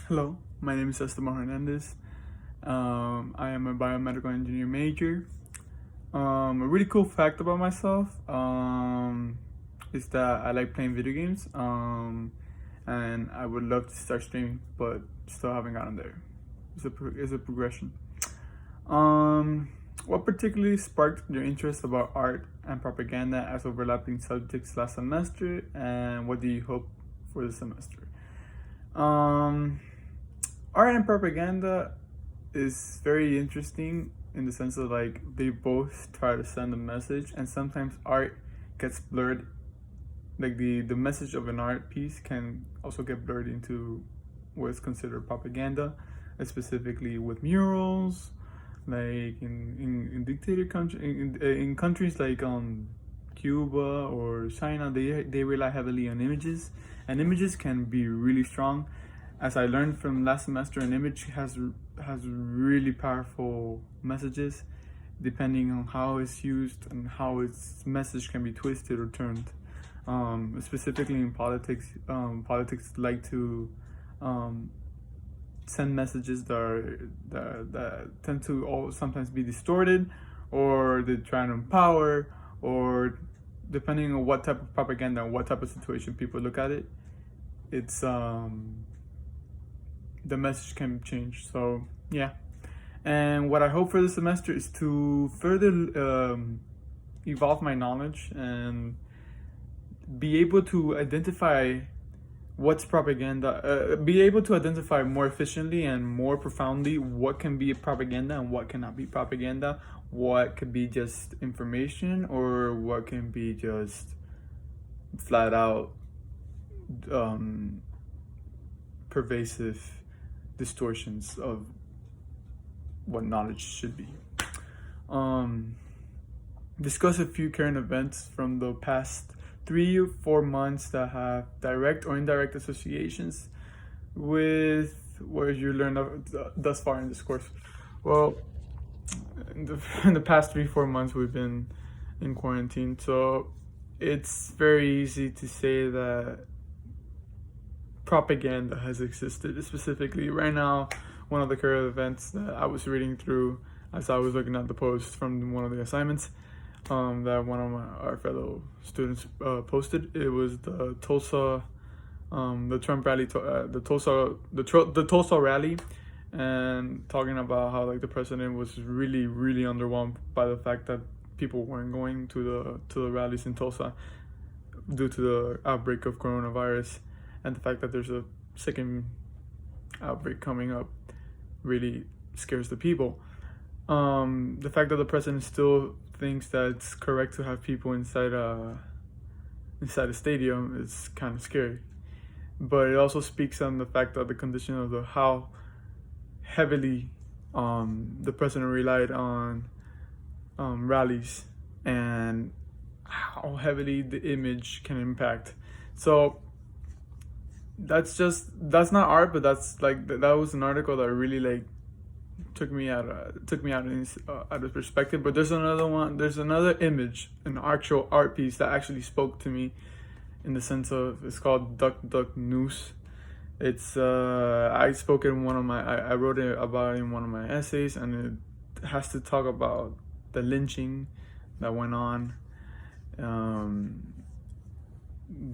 Hello, my name is Esteban Hernandez. I am a biomedical engineer major. A really cool fact about myself is that I like playing video games, and I would love to start streaming, but still haven't gotten there. It's a progression. Um, what particularly sparked your interest about art and propaganda as overlapping subjects last semester, and what do you hope for the semester? Um, Art and propaganda is very interesting in the sense of like they both try to send a message, and sometimes art gets blurred. Like the message of an art piece can also get blurred into what is considered propaganda, specifically with murals, like in dictator country in countries like Cuba or China, they rely heavily on images, and images can be really strong. As I learned from last semester, an image has really powerful messages, depending on how it's used and how its message can be twisted or turned. Specifically in politics, politics like to um, send messages that tend to sometimes be distorted, or they try to empower, or depending on what type of propaganda and what type of situation people look at it, it's the message can change. So yeah, and what I hope for the semester is to further evolve my knowledge and be able to identify what's propaganda, be able to identify more efficiently and more profoundly what can be propaganda and what cannot be propaganda, what could be just information, or what can be just flat out um, pervasive distortions of what knowledge should be. Um, Discuss a few current events from the past 3 or 4 months that have direct or indirect associations with what you learned thus far in this course. Well, in the past 3 4 months we've been in quarantine, so it's very easy to say that propaganda has existed. Specifically, right now, one of the current events that I was reading through as I was looking at the post from one of the assignments that one of our fellow students posted. It was the Tulsa, the Trump rally, the Tulsa rally, and talking about how like the president was really underwhelmed by the fact that people weren't going to the rallies in Tulsa due to the outbreak of coronavirus, and the fact that there's a second outbreak coming up really scares the people. The fact that the president still thinks that it's correct to have people inside a stadium is kind of scary. But it also speaks on the fact that the condition of how heavily the president relied on rallies, and how heavily the image can impact. So that's not art, but that's like that was an article that really like took me out of perspective. But there's another one. There's another image, an actual art piece that actually spoke to me, in the sense of it's called Duck Duck Noose. It's I spoke in one of my I wrote it about in one of my essays, and it has to talk about the lynching that went on,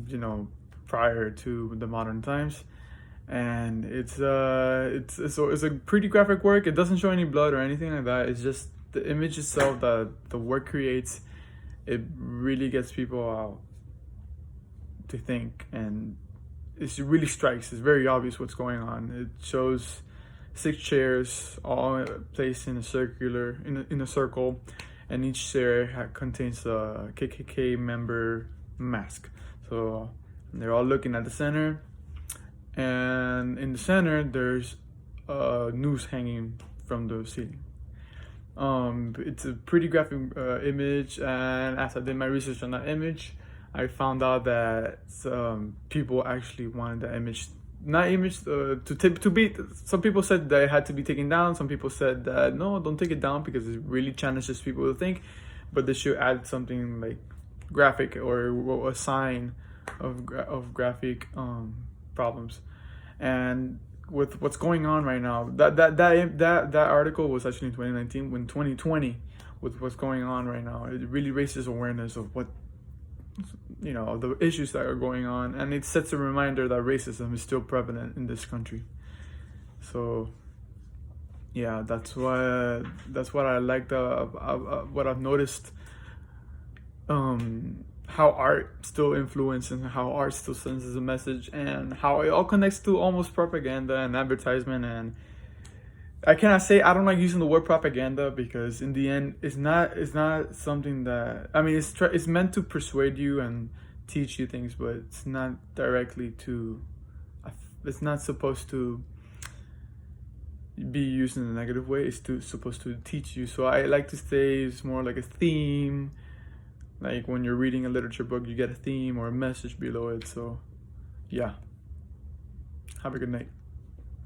you know, prior to the modern times. And it's a pretty graphic work. It doesn't show any blood or anything like that. It's just the image itself that the work creates. It really gets people out to think, and it really strikes. It's very obvious what's going on. It shows 6 chairs all placed in a circle, and each chair contains a KKK member mask. So they're all looking at the center, and in the center there's a noose hanging from the ceiling. It's a pretty graphic image, and as I did my research on that image, I found out that people actually wanted the image, to be. Some people said that it had to be taken down. Some people said that no, don't take it down because it really challenges people to think, but they should add something like graphic or a sign of graphic problems. And with what's going on right now. That article was actually in 2019. When 2020, with what's going on right now, it really raises awareness of what, the issues that are going on, and it sets a reminder that racism is still prevalent in this country. So yeah, that's what I liked, what I've noticed, how art still influences and how art still sends us a message, and how it all connects to almost propaganda and advertisement. And I don't like using the word propaganda, because in the end it's not something that, I mean, it's meant to persuade you and teach you things, but it's not directly it's not supposed to be used in a negative way. It's supposed to teach you. So I like to say it's more like a theme. Like when you're reading a literature book, you get a theme or a message below it. So yeah, have a good night.